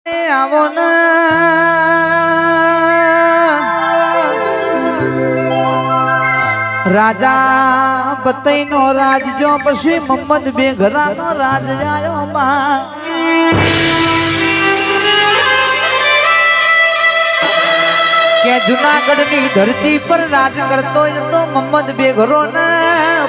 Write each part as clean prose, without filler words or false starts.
આવો ને રાજા બતઈ નો રાજ જો પછી મોહમ્મદ બેઘરા નો રાજ આયો માં કે જુનાગઢ ની ધરતી પર રાજ કરતો હતો મોહમ્મદ બેઘરો ને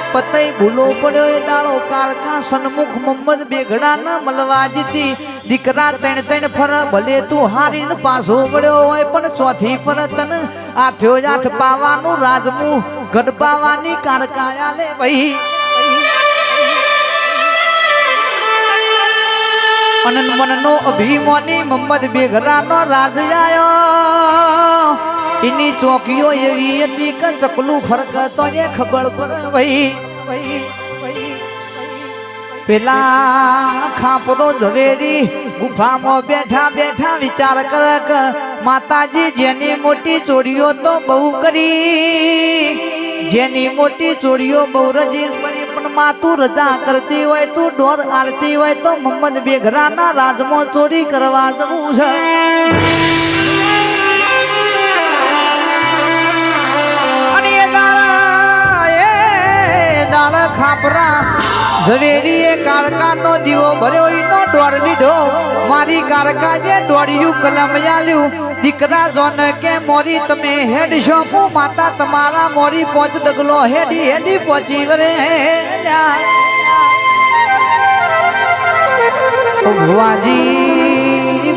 પતઈ ભૂલો પડ્યો એ દાડો કારકા સન્મુખ મોહમ્મદ બેઘડા ને મલવાજીતી દીકરા ત્રણ ફર ભલે તું હારીને પાછો પડ્યો હોય પણ ચોથી ફર તને આ થયો હાથ પાવાનું રાજમુ ગઢ પાવાની કારકાયા લે ભાઈ અનન મનનો અભિમાની મોહમ્મદ બેઘરા નો રાજ આયો એની ચોકીઓ એવી હતી કે ચકલું ફરકતો એ ખબર પડે ભાઈ પેલા ખાપરો ઝવેરી ગુફામાં બેઠા બેઠા વિચાર કરે કે માતાજી જેની મોટી ચોરીઓ તો બહુ કરી જેની મોટી ચોરીઓ બહુ રજી કરી પણ માં તું રજા કરતી હોય તું ડોર આરતી હોય તો મોહમ્મદ બેઘરાના રાજમાં ચોરી કરવા જવું છે ખાપરા ઝવેરીએ કારકાનો દીવો ભર્યો ઈનો દોડ લીધો મારી કારકાએ દોડ્યું કલમ આલ્યું દીકરા જોન કે મોરી તમે હેડશો હું માતા તમારા મોરી પહોંચ ડગલો હેડી હેડી પહોંચી વરે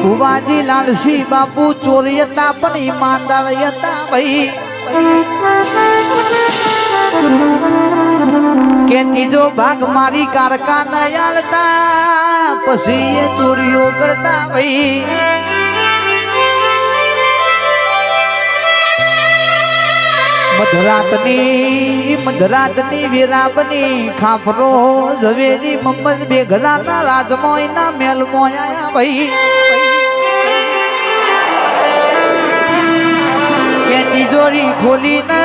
ભુવાજી લાલસી બાપુ ચોરી હતા પણ ઈમાનદાર હતા ભાઈ કે ત્રીજો ભાગ મારી કારકા ન આલતા પછી એ ચોરીઓ કરતા ભાઈ મધરાતની વીરાબની ખાફરો ઝવેરી મોહમ્મદ બેઘરાના રાજમાં એના મેલમાં આયા ભાઈ કે તિજોરી ખોલીને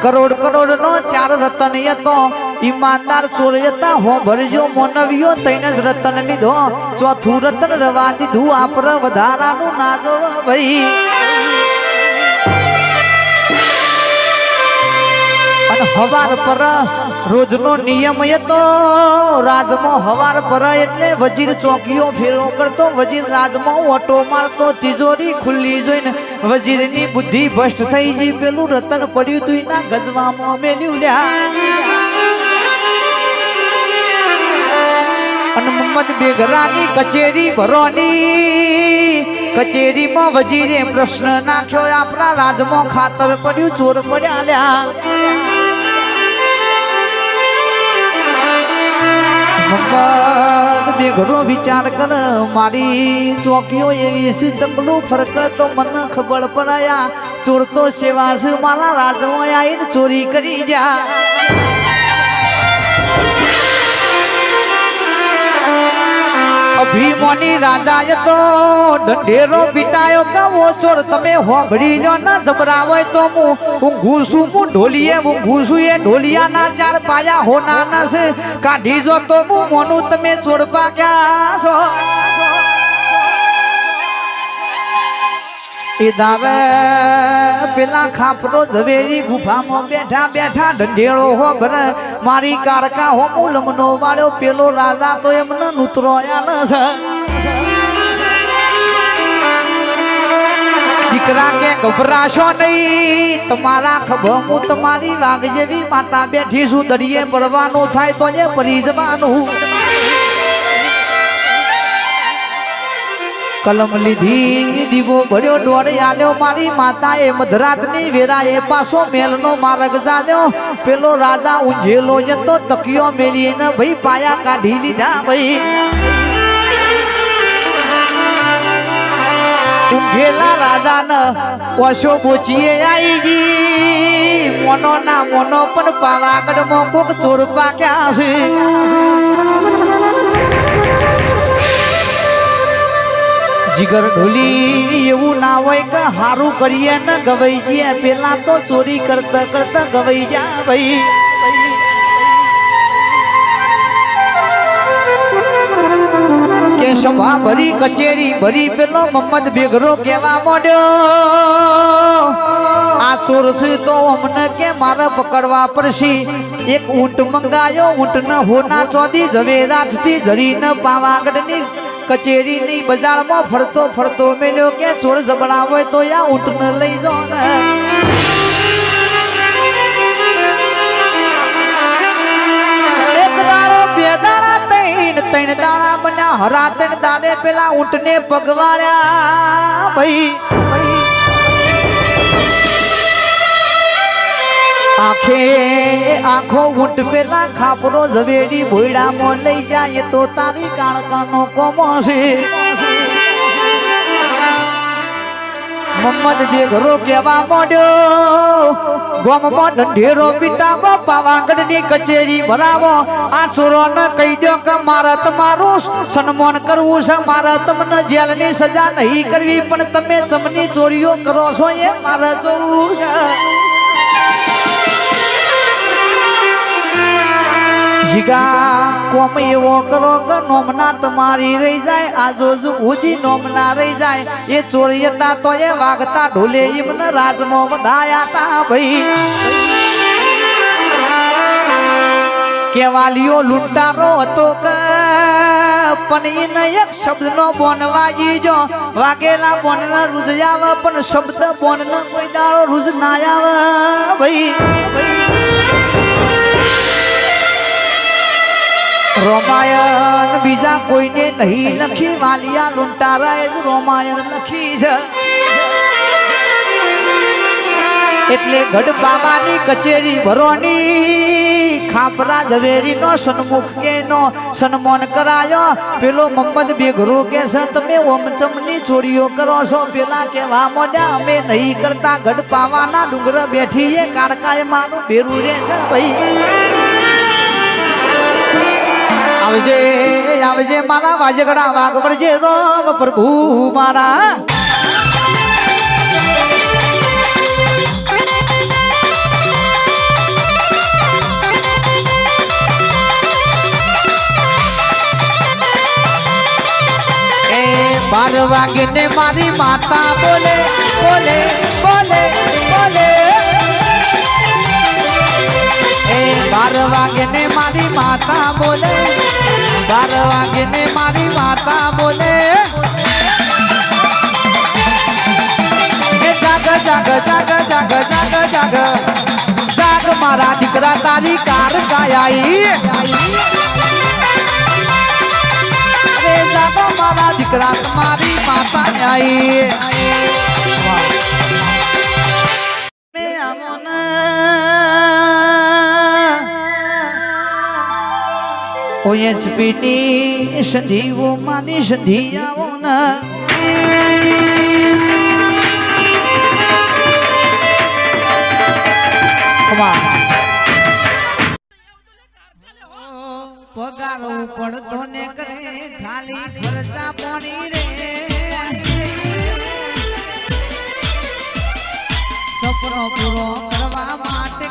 કરોડ નો 4 રતન હતો ઈમાનદાર ચોર હતા હો ભરજો મોનવ્યો તઈને જ રતન લીધો ચોથું રતન રવા દીધું આપર વધારાનું ના જોવા ભાઈ અને હવાર પર રોજનો નિયમ હતો રાજમાં હવાર પર એટલે વજીર ચોકીઓ ફેરો કરતો વજીર રાજમાં ઓટો મારતો તિજોરી ખુલ્લી જોઈને વજીરની બુદ્ધિ ભ્રષ્ટ થઈ ગઈ પેલું રતન પડ્યું તું એના ગજવામાં મેલ્યું લ્યા અને મોહમ્મદ બેઘરાની કચેરી ભરોની કચેરીમાં વજીરે પ્રશ્ન નાખ્યો આપણા રાજમાં ખાતર પડ્યું ચોર પડ્યા લ્યા મોહમ્મદ બેઘરો વિચાર કર મારી ચોકીઓ એવી છે ચકલું ફરક તો મને ખબર પડાયા ચોર તો સેવા છે મારા રાજમાં આવીને ચોરી કરી જા અભિમાની રાજાએ તો ઢંઢેરો પીટાયો કે ઓ ચોર તમે હોંભળી લો ન જબરાવો તો હું ઊંઘું છું હું ઢોલીએ ઊંઘું છું એ ઢોલિયાના 4 પાયા હોનાના છે કાઢી જો તો હું મોનું તમે ચોર પાક્યા છો એ દાવે પેલા ખાપરો ઝવેરી ગુફામાં બેઠા બેઠા ઢંઢેરો હો ભર મારી કારકા હો મુલમનો વાળ્યો પેલો રાજા તો એમને નૂતરોયા ન છે દીકરા કે ગભરાશો નહીં તમારા ખભો હું તમારી વાઘ જેવી માતા બેઠી છું દરિયે પડવાનું થાય તો એ પડી જવાનું કલમ લીધી દીવો ભર્યો દોડે આલ્યો મારી માતા એ મધરાતની વેરા એ પાછો મેલનો માર્ગ ચાલ્યો પેલો રાજા ઊંઝેલો જતો તકિયો મેલીને ભાઈ પાયા કાઢી લીધા ભાઈ ઊંઘેલા રાજાને ઓશો બોચીએ આવી ગઈ મોનો ના મોનો પણ પાવાગઢમાં કોક ચોર પાક્યા છે જીગર ઢોલી એવું ના હોય કે હારું કરીએ ને ગવાઈ જઈએ પેલા તો ચોરી કરતા કરતા ગવાઈ જા ભાઈ કે એ સભા ભરી કચેરી ભરી પેલો મોહમ્મદ બેગરો કહેવા માંડ્યો આ ચોર છે તો અમને કે મારે પકડવા પડશે એક ઊંટ મંગાયો ઊંટ ન હોના ચોદી ઝવેરાત થી જરીને પાવાગઢની કચેરીની બજારમાં ફરતો ફરતો મેલ્યો કે ચોર જબડા હોય તો આ ઊંટને લઈ જાઓ ને ત્રણ દાણા બન્યા હરા ત્રણ દાડે પેલા ઊંટને પગવાળ્યા ભાઈ આખો ઊંટ પેલા ખાપરો ઝવેરી ભોયડામાં લઈ જાય તો તારી કાળકાનો કોમો છે મોહમ્મદ બેગરો કહેવા માંડ્યો ગોમમાં ઢંઢેરો પીટાવો પાવાગઢની કચેરી ભરાવો આ ચોરોને કહી દો કે મારે તમારું સન્માન કરવું છે મારે તમને જેલની સજા નહીં કરવી પણ તમે ચમની ચોરીઓ કરો છો એ મારે જોવું છે જીગા કોમ એવો કરો કે નોમના તમારી રહી જાય આજો ઉજી નોમના રહી જાય એ ચોરીયતા તો એ વાગતા ઢોલે એમને રાજમાં વધાયા તા ભાઈ કેવાલીઓ લૂંટારો હતો કે પણ એને એક શબ્દનો બોન વાગી જો વાગેલા બોનના રૂજ આવે પણ શબ્દ બોનનો કોઈ દાડો રૂજ ના આવે ભાઈ રોમાયણ બીજા કોઈને નહીં લખી વાલિયા લૂંટારા જ રોમાયણ લખી છે એટલે ગઢ બાબાની કચેરી ભરોની ખાપરા ઝવેરી નો સન્મુખ કે નો સન્માન કરાયો પેલો મોહમ્મદ બેગરો કે છે તમે ઓમચમની ચોરીઓ કરો છો પેલા કેવા મોડ્યા અમે નહીં કરતા ગઢ પાવાના ડુંગર બેઠી એ કાળકાએ મારું બેરું રે છે ભાઈ આવજે આવજે મારા વાજગડા વાગવડજે રોમ પ્રભુ મારા એ 12 વાગે ને મારી માતા બોલે બોલે બોલે બોલે એ 12 વાગે ને મારી માતા બોલે 12 વાગે ને મારી માતા બોલે એ જાગ જાગ જાગ જાગ જાગ જાગ જાગ મારા દીકરા તારી કાર ગાયાઈ અરે જાગ મારા દીકરા તમારી માતા આઈ મે આમોના ઓય સ્પીની સંધીઓ માની સંધિયાઓ ના પગાર પડતો ને કરે ખાલી ખર્ચા પાણી રે સપનો પૂરો કરવા માટે